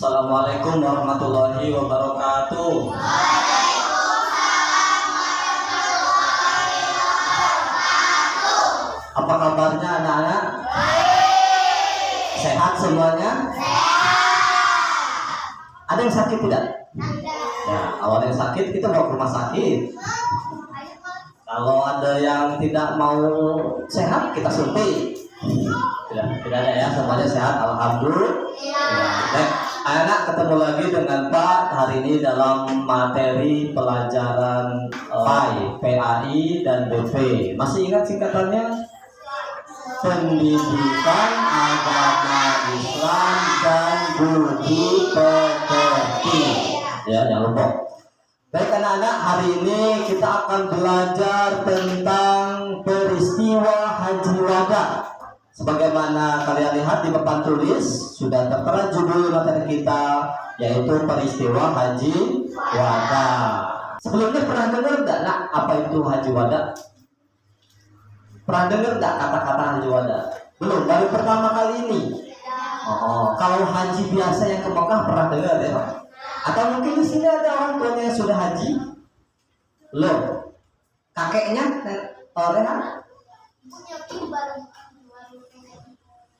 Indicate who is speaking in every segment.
Speaker 1: Assalamualaikum warahmatullahi wabarakatuh. Apa kabarnya anak-anak? Sehat semuanya? Ada yang sakit tidak? Ya, awal yang sakit kita bawa ke rumah sakit. Kalau ada yang tidak mau sehat kita suntik. Tidak ada ya, semuanya sehat alhamdulillah. Baik, anak ketemu lagi dengan Pak hari ini dalam materi pelajaran PAI dan BP. Masih ingat singkatannya? Pendidikan Agama Islam dan Budi Pekerti. Ya, jangan lupa. Baik anak-anak, hari ini kita akan belajar tentang peristiwa Haji Wada. Sebagaimana kalian lihat di papan tulis sudah tertera judul materi kita, yaitu peristiwa Haji Wada. Sebelumnya pernah dengar enggak nak apa itu Haji Wada? Pernah dengar enggak kata-kata Haji Wada? Belum, baru pertama kali ini. Kalau haji biasa yang ke Mekah pernah dengar ya? Atau mungkin di sini ada orang tuanya yang sudah haji? Loh, kakeknya Rehan?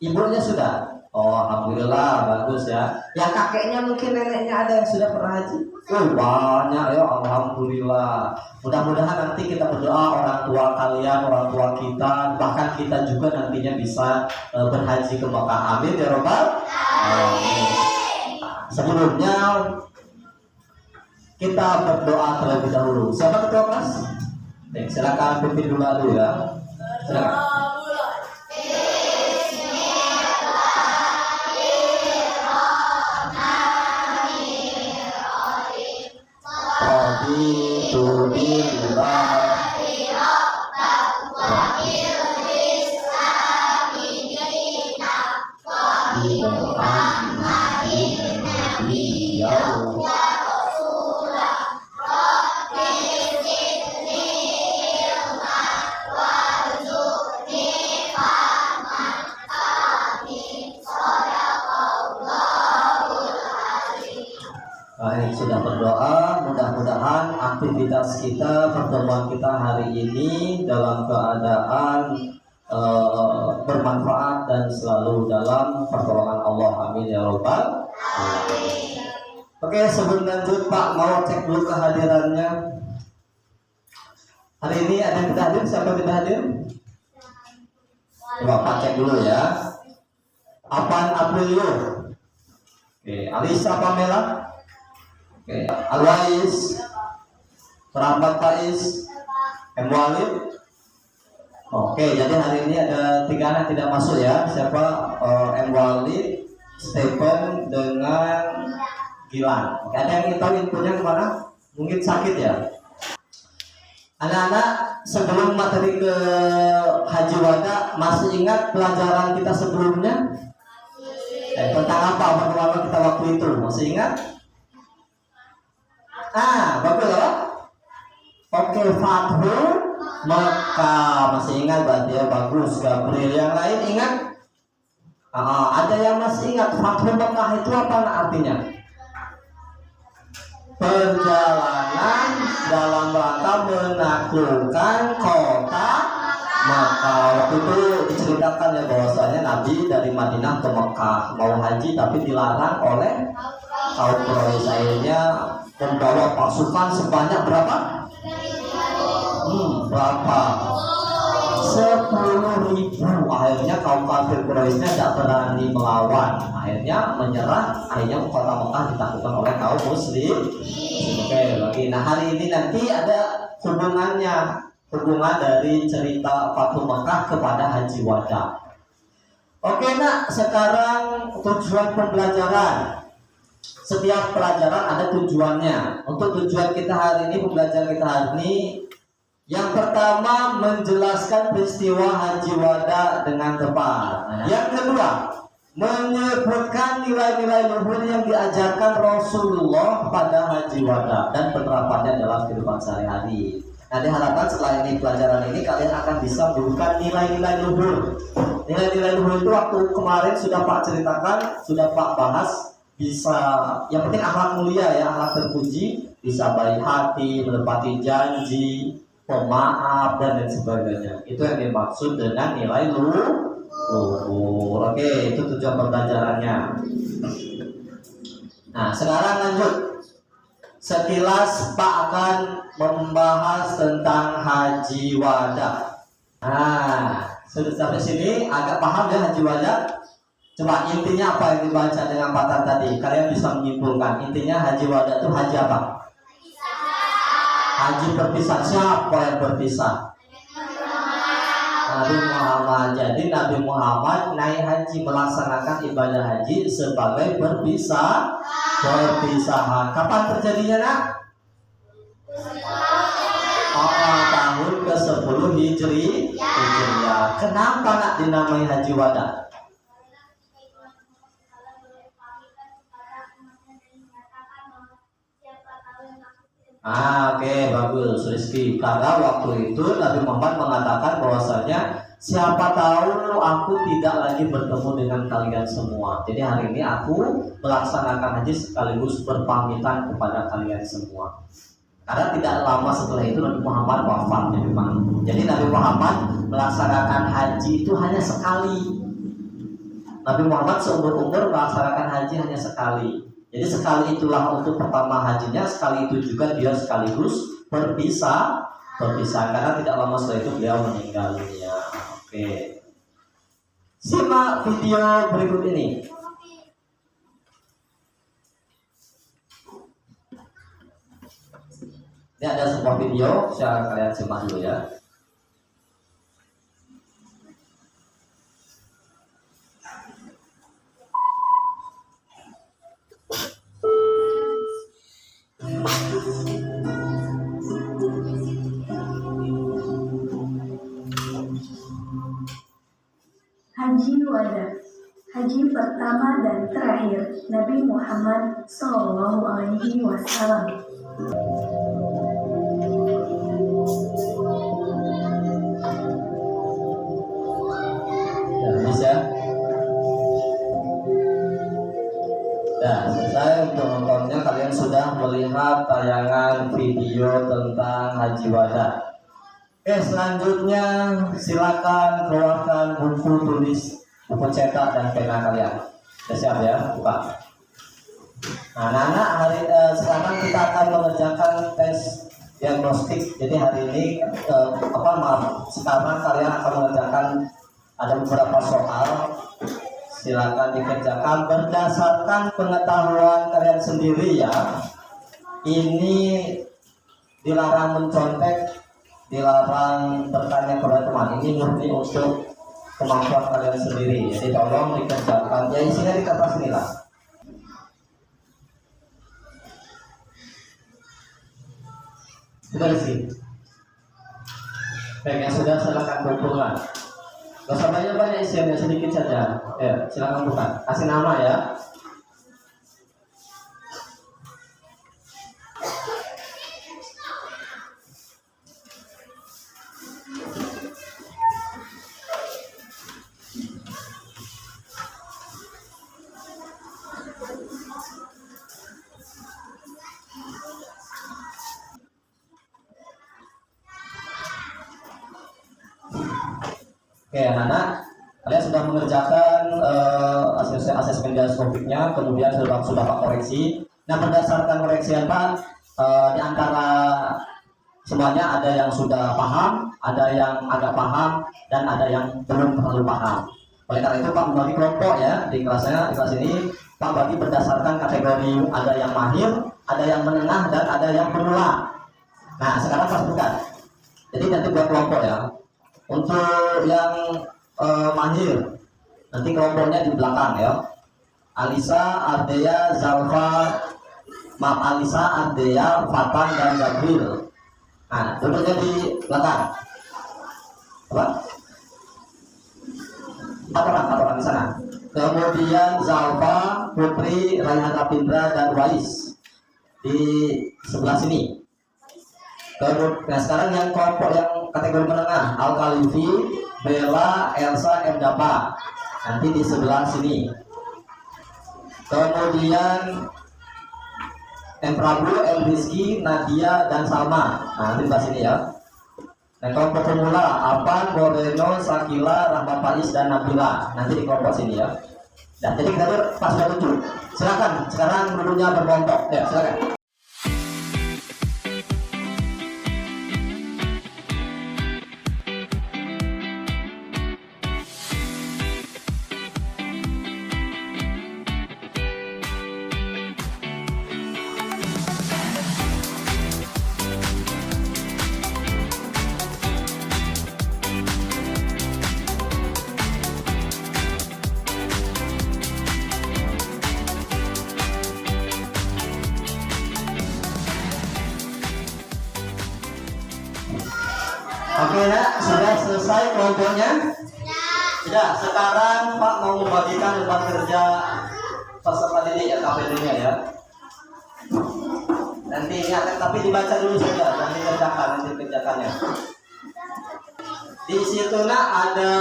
Speaker 1: Ibunya sudah? Oh, alhamdulillah, bagus ya. Yang kakeknya mungkin neneknya ada yang sudah pernah haji? Oh, banyak ya, alhamdulillah. Mudah-mudahan nanti kita berdoa orang tua kalian, orang tua kita, bahkan kita juga nantinya bisa berhaji ke Mekah. Amin ya Rabbal alamin. Sebelumnya kita berdoa terlebih dahulu. Siapa ketua kelas? Silakan pimpin dulu ya. Silakan. Sudah berdoa, mudah-mudahan aktivitas kita, pertemuan kita hari ini dalam keadaan bermanfaat dan selalu dalam pertolongan Allah. Amin ya Rabbal alamin. Oke, sebelum lanjut Pak mau cek dulu kehadirannya. Hari ini ada yang tidak hadir? Siapa yang tidak hadir? Coba Pak cek dulu ya. Apaan Aprilio? Oke, Alisa Pamela. Oke, Alwais, Rahmat Faiz, M. Walid. Oke, jadi hari ini ada 3 anak tidak masuk ya. Siapa? M. Walid, Stephen dengan Gilang. Oke, ada yang tahu infonya kemana? Mungkin sakit ya. Anak-anak, sebelum materi ke Haji Wada, masih ingat pelajaran kita sebelumnya? Tentang apa pertemuan kita waktu itu? Masih ingat? Bagus loh. Oke, Fathu Mekah masih ingat berarti ya, bagus. Gabriel, yang lain ingat? Ada yang masih ingat Fathu Mekah itu apa artinya? Perjalanan dalam rangka menaklukkan kota Mekah. Waktu itu diceritakan ya bahwasanya Nabi dari Madinah ke Mekah mau haji tapi dilarang oleh kaum Quraisy. Akhirnya membawa pasukan sebanyak berapa? Berapa? 10.000. Akhirnya kaum kafir Quraisy tidak berani melawan. Akhirnya menyerah. Akhirnya kota Mekah ditaklukkan oleh kaum muslim. Oke, lagi. Nah, hari ini nanti ada hubungan dari cerita Fathu Mekah kepada Haji Wada. Oke nak, sekarang tujuan pembelajaran. Setiap pelajaran ada tujuannya. Untuk tujuan kita hari ini, pembelajaran kita hari ini, yang pertama menjelaskan peristiwa Haji Wada dengan tepat. Yang kedua, menyebutkan nilai-nilai luhur yang diajarkan Rasulullah pada Haji Wada dan penerapannya dalam kehidupan sehari-hari. Nah, diharapkan setelah ini pelajaran ini kalian akan bisa menemukan nilai-nilai luhur. Nilai-nilai luhur itu waktu kemarin sudah Pak ceritakan, sudah Pak bahas bisa, yang penting akhlak mulia ya, akhlak terpuji, bisa baik hati, menepati janji, pemaaf dan lain sebagainya. Itu yang dimaksud dengan nilai luhur. Oke, itu tujuan pembelajarannya. Nah, sekarang lanjut. Sekilas Pak akan membahas tentang haji wada. Nah, sudah sampai sini agak paham ya haji wada? Coba intinya apa yang dibaca dengan Pak tadi? Kalian bisa menyimpulkan intinya haji wada itu haji apa? Haji berpisah. Siapa yang berpisah? Nabi Muhammad. Jadi Nabi Muhammad naik haji, melaksanakan ibadah haji sebagai perpisahan. Kapan terjadinya nak? Tahun ke-10 Hijriah. Kenapa nak dinamai haji wada? Oke, bagus Rizky. Karena waktu itu Nabi Muhammad mengatakan bahwasanya siapa tahu aku tidak lagi bertemu dengan kalian semua. Jadi hari ini aku melaksanakan haji sekaligus berpamitan kepada kalian semua. Karena tidak lama setelah itu Nabi Muhammad wafat ya memang. Jadi Nabi Muhammad melaksanakan haji itu hanya sekali. Nabi Muhammad seumur-umur melaksanakan haji hanya sekali. Jadi sekali itulah untuk pertama hajinya, sekali itu juga dia sekaligus berpisah karena tidak lama setelah itu beliau meninggal dunia. Oke. Simak video berikut ini. Ini ada sebuah video, saya kalian simak dulu ya.
Speaker 2: Haji wada, haji pertama dan terakhir Nabi Muhammad SAW.
Speaker 1: Ya, bisa. Nah, selesai untuk nontonnya. Kalian sudah melihat tayangan video tentang haji wada. Oke, selanjutnya silakan keluarkan buku tulis, buku cetak dan pena kalian. Sudah siap ya? Buka. Nah, anak-anak sekarang kita akan mengerjakan tes diagnostik. Jadi hari ini sekarang kalian akan mengerjakan ada beberapa soal. Silakan dikerjakan berdasarkan pengetahuan kalian sendiri ya. Ini dilarang mencontek, dilarang bertanya kepada teman. Ini murni untuk kemampuan kalian sendiri. Jadi tolong dikerjakan. Ya isinya di kertas ini lah. Sudah sih. Baik, yang sudah silakan kumpulkan. Gak usah banyak isinya, sedikit saja. Ya, silakan buka. Kasih nama ya. Oke, anak-anak, kalian sudah mengerjakan asesmen diagnostiknya, kemudian sudah Pak koreksi. Nah, berdasarkan koreksian Pak, di antara semuanya ada yang sudah paham, ada yang agak paham, dan ada yang belum terlalu paham. Oleh karena itu Pak membagi kelompok ya di kelasnya, di kelas ini Pak bagi berdasarkan kategori, ada yang mahir, ada yang menengah, dan ada yang pemula. Nah, sekarang Pak sebutkan. Jadi nanti buat kelompok ya. Untuk yang mahir, nanti kelompoknya di belakang ya. Alisa, Ardea, Zalfa, Alisa, Ardea, Fatan, dan Gabriel. Nah, duduknya di belakang. Apa? Empat orang di sana. Kemudian Zalfa, Putri, Raihan Apindra, dan Wais di sebelah sini. Nah, sekarang yang kelompok yang kategori menengah, Al Khalifi, Bella, Elsa, Dapa. Nanti di sebelah sini. kemudian M. Prabu, M. Rizky, Nadia, dan Salma. Nah, nanti bahas ini ya. Nah, kelompok pemula Apan, Boreno, Sakila, Rahmat Faiz, dan Nabila. Nanti di kelompok sini ya. Dan jadi kita pas sudah 7. Silakan. Sekarang gurunya berkelompok. Ya, silakan. Oke ya, sudah selesai kelompoknya? Sudah, sekarang Pak mau membagikan beban kerja peserta didik LKPD-nya ya. Nanti ini akan, tapi dibaca dulu saja, nanti kerjakannya. Di situ ada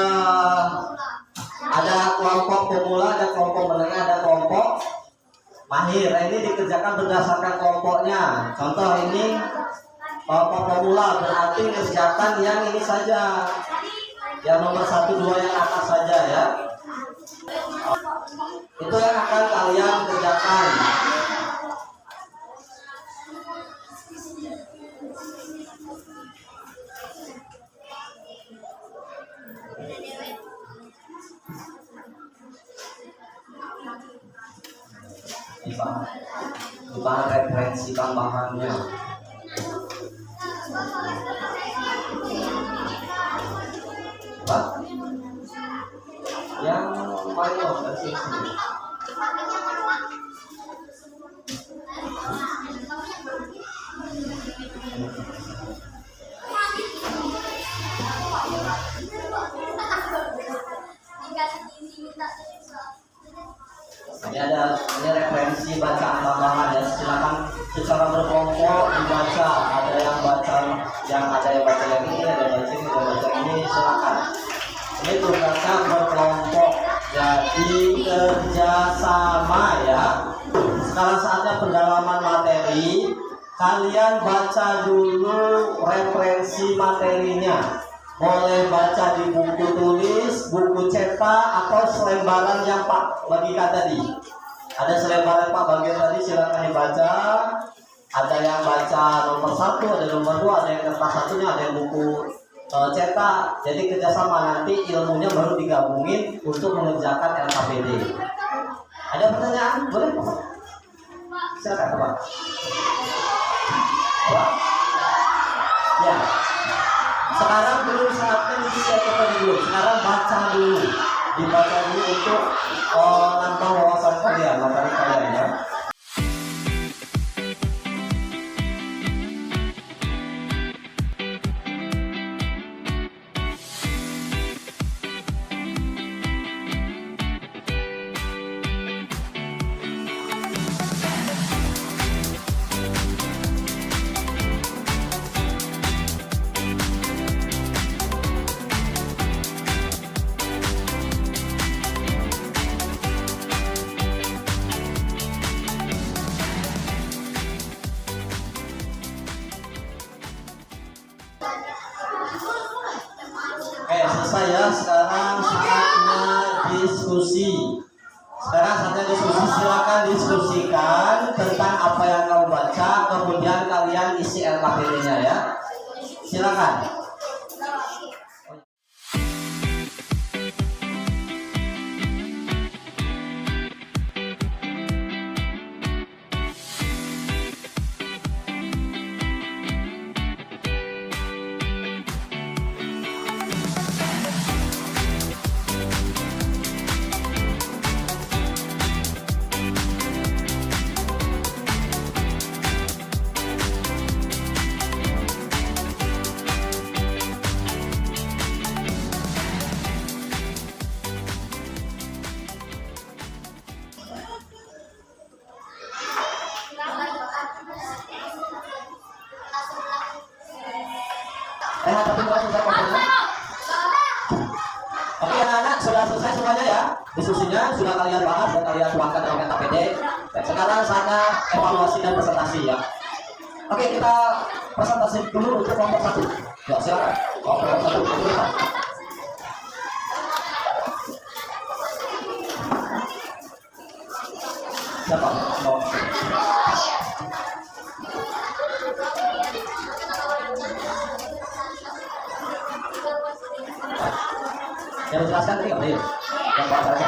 Speaker 1: kelompok pemula, ada kelompok menengah, ada kelompok mahir. Ini dikerjakan berdasarkan kelompoknya. Contoh ini kelompok pemula berarti kerjakan yang ini saja, yang nomor 1, 2 yang atas saja ya. Itu yang akan kalian kerjakan. Di bahan referensi tambahannya. Apa? Yang mayo versi sini. Ini referensi bacaan tambahan ya, silakan secara berkelompok dibaca. Ada yang baca yang ini, ada yang baca ini, silakan. Ini tugasnya berkelompok, jadi kerjasama ya. Sekarang saatnya pendalaman materi. Kalian baca dulu referensi materinya. Boleh baca di buku tulis, buku cetak, atau selembaran yang Pak bagikan tadi. Ada selembaran Pak bagian tadi, silakan dibaca. Ada yang baca nomor 1, ada nomor 2, ada yang kertas satunya, ada yang buku cetak. Jadi kerjasama, nanti ilmunya baru digabungin untuk mengerjakan LKPD. Ada pertanyaan? Boleh Pak? Silakan Pak. Pak? Ya. Sekarang belum saatnya isi LKPD dulu. Sekarang baca dulu. Dibaca dulu untuk nambah wawasan kalian, materi kalian ya. Selesai ya, sekarang saatnya diskusi. Silakan diskusikan tentang apa yang kamu baca, kemudian kalian isi LKPD-nya ya. Silakan. Tapi anak-anak sudah selesai semuanya ya. Diskusinya sudah kalian bahas dan kalian tuangkan dalam KPD. Sekarang saatnya evaluasi dan presentasi ya. Oke, kita presentasi dulu untuk kelompok 1. Ya, silakan. Kelompok 1. Siapa? Yang menjelaskan tadi nggak boleh. Yang bawa saja.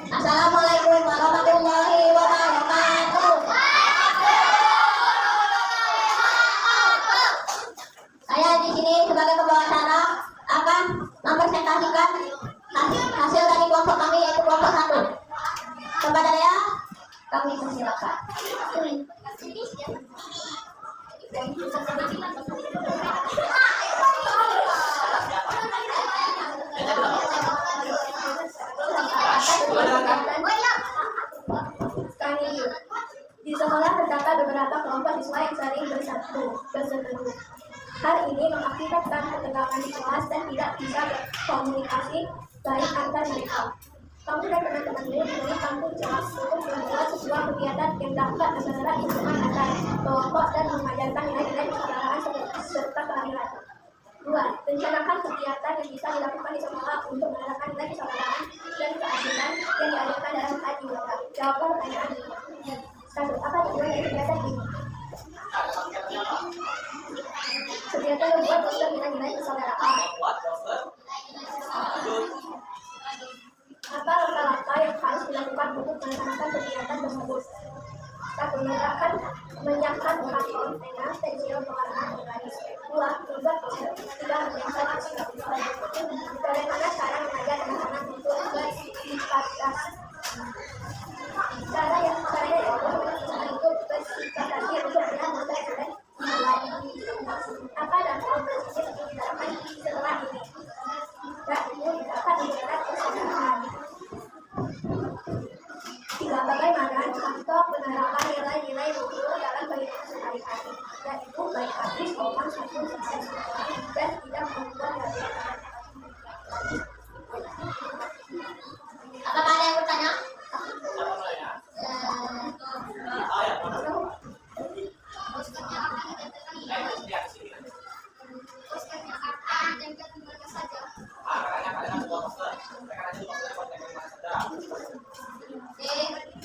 Speaker 3: Assalamualaikum warahmatullahi wabarakatuh. Saya di sini sebagai pembawa acara akan mempresentasikan hasil dari kelompok kami, yaitu kelompok 1. Kepada saya, kami persilakan.
Speaker 2: Di sekolah terdapat beberapa kelompok siswa yang saling berseteru. Hal ini mengakibatkan ketegangan di kelas dan tidak bisa berkomunikasi baik antar mereka. Kamu dan teman-teman memilih kampung kelas untuk membuat sebuah kegiatan yang dapat mempererat hubungan antar kelompok dan mengajarkan nilai-nilai persaudaraan serta keadilan. 2. Rencanakan kegiatan yang bisa dilakukan di sekolah untuk menerapkan nilai persaudaraan dan keadilan yang diajarkan dalam Haji Wada. Jawab pertanyaan ini. 1. Apa tujuan dari kegiatan ini? Kegiatan membuat poster nilai-nilai persaudaraan. Apa langkah-langkah yang harus dilakukan untuk melaksanakan kegiatan tersebut? 1. Menyiapkan karton, pena, pensil, pewarna, penggaris. 2. Membuat poster. 3. Menyiapkan aksi. Bagaimana cara mengajar anak-anak untuk bersimpatis? Cara yang untuk bersimpati untuk melihat modal dan nilai. Apa dampak positif yang didapatkan setelah ini? Ilmu dapat mempererat persaudaraan. 3. Bagaimana contoh penerapan nilai-nilai luhur dalam kehidupan sehari-hari, yaitu baik hati, sopan, santun, dan tidak membuat gaduhan.
Speaker 3: Apakah ada yang bertanya?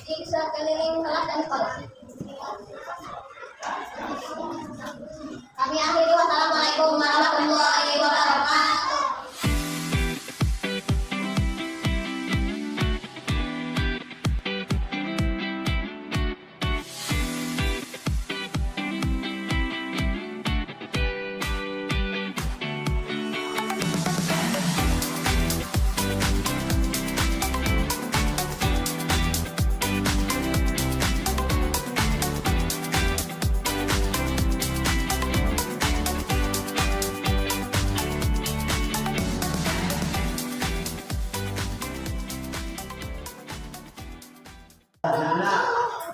Speaker 3: Di sekeliling kelas dan sekolah. Kami akhiri. Wassalamualaikum warahmatullahi wabarakatuh.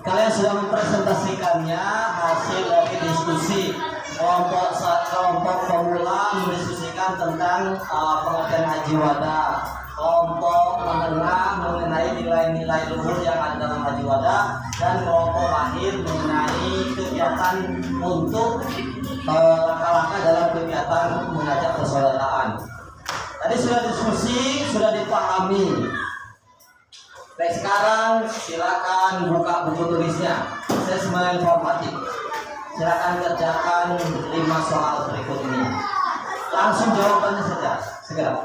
Speaker 1: Kalian sudah mempresentasikannya hasil dari diskusi kelompok pemula mendiskusikan tentang pengertian Haji Wada, kelompok menengah mengenai nilai-nilai luhur yang ada dalam Haji Wada, dan kelompok akhir mengenai kegiatan untuk langkah-langkah dalam kegiatan mengajak persaudaraan. Tadi sudah diskusi, sudah dipahami. Baik, sekarang silakan buka buku tulisnya. Asesmen formatif. Silakan kerjakan 5 soal berikut ini. Langsung jawabannya saja, segera.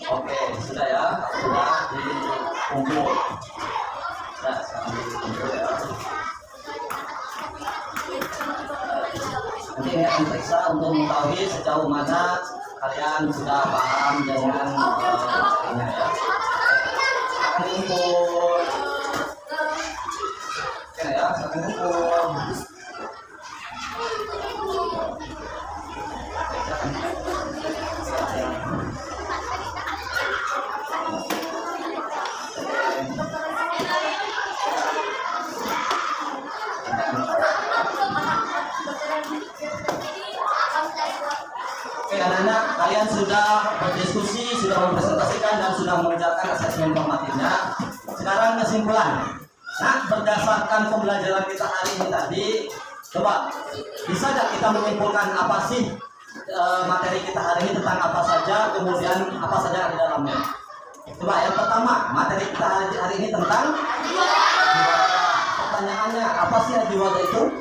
Speaker 1: Oke, sudah ya, sudah dikumpul. Sudah, sekarang dikumpul ya. Nanti ini akan periksa untuk mengetahui sejauh mana kalian sudah paham dengan ini ya. Akan kumpul. Oke ya, akan kumpul. kalian sudah berdiskusi, sudah mempresentasikan dan sudah mengerjakan asesmen formatifnya. Sekarang kesimpulan. Nah, berdasarkan pembelajaran kita hari ini tadi, coba bisa nggak kita menyimpulkan apa sih materi kita hari ini tentang apa saja, kemudian apa saja yang di dalamnya. Coba yang pertama, materi kita hari ini tentang pertanyaannya, apa sih haji wada itu?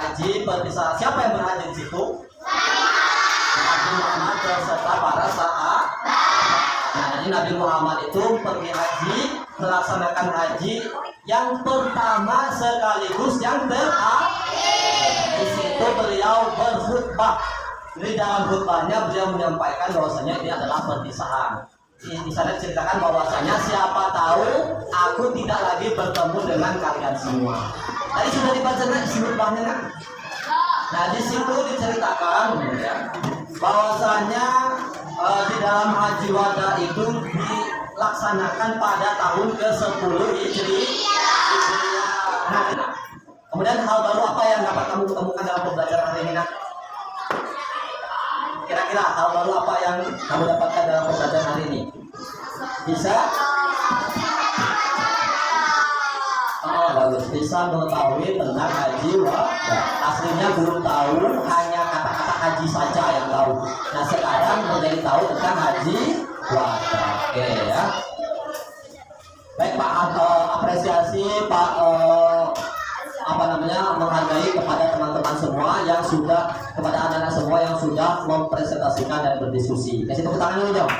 Speaker 1: Haji perpisahan. Siapa yang berhaji di situ? Nabi Muhammad beserta para sahabat. Nah, jadi Nabi Muhammad itu pergi haji, melaksanakan haji yang pertama sekaligus yang terakhir. Di situ beliau berkhutbah. Di dalam khutbahnya beliau menyampaikan bahwasanya ini adalah perpisahan. Di sana diceritakan bahwasanya siapa tahu aku tidak lagi bertemu dengan kalian semua. Tadi sudah dibaca isi khutbahnya kan? Nah, di situ diceritakan ya, bahwasanya di dalam haji wada itu dilaksanakan pada tahun ke-10 Hijriah. Nah, kemudian hal baru apa yang dapat kamu temukan dalam pembelajaran hari ini? Nah? Kira-kira hal baru apa yang kamu dapatkan dalam pembelajaran hari ini? Bisa? Oh, bagus. Bisa mengetahui tentang haji wada. Aslinya belum tahu, hanya kata-kata haji saja yang tahu. Nah, sekarang menjadi tahu tentang haji wada. Oke ya. Baik Pak, apresiasi Pak menghargai kepada teman-teman semua yang sudah, kepada anak-anak semua yang sudah mempresentasikan dan berdiskusi. Kasih tepuk tangan dulu dong.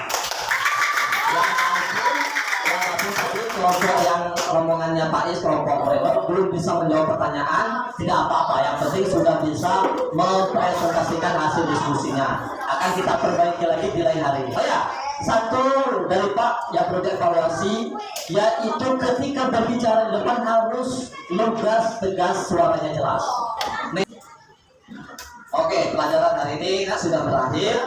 Speaker 1: Kelompok yang rombongannya Pak Is, kelompok mereka belum bisa menjawab pertanyaan, tidak apa-apa, yang penting sudah bisa mempresentasikan hasil diskusinya. Akan kita perbaiki lagi di lain hari. Oh ya, satu dari Pak yang perlu dievaluasi, yaitu ketika berbicara di depan harus lugas, tegas, suaranya jelas. Oke, pelajaran hari ini sudah berakhir.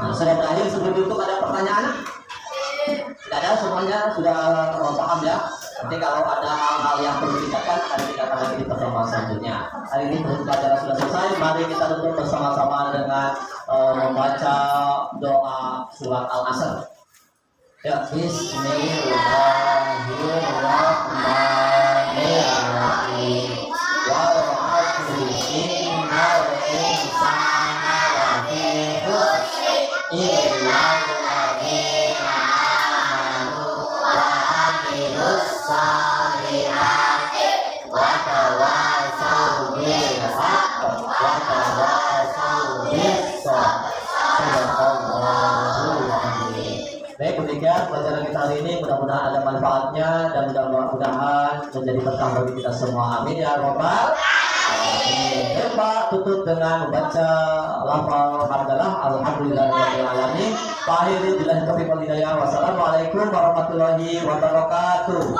Speaker 1: Nah, sudah berakhir. Sebelum itu ada pertanyaan? Tidak ada, semuanya sudah paham ya. Nanti kalau ada hal-hal yang perlu ditingkatkan akan ditingkatkan lagi di pertemuan selanjutnya. Hari ini pelajaran sudah selesai. Mari kita tutup bersama-sama dengan membaca doa surat Al-Asr. Ya, Bismillahirrahmanirrahim. Wal 'asri innal insana lafi khusr illa alladziina aamanu wa 'amilus shaalihati wa tawassaw bil haqqi wa tawassaw bis sabr. Sadaqallahul azim. Baik, demikian pelajaran kita hari ini, mudah-mudahan ada manfaatnya dan mudah-mudahan menjadi berkah bagi kita semua. Amin ya robbal alamin. Pak tutup dengan membaca lafal hamdalah alhamdulillahirabbil alamin. Akhiri billahi taufiq wal hidayah. Wassalamualaikum warahmatullahi wabarakatuh.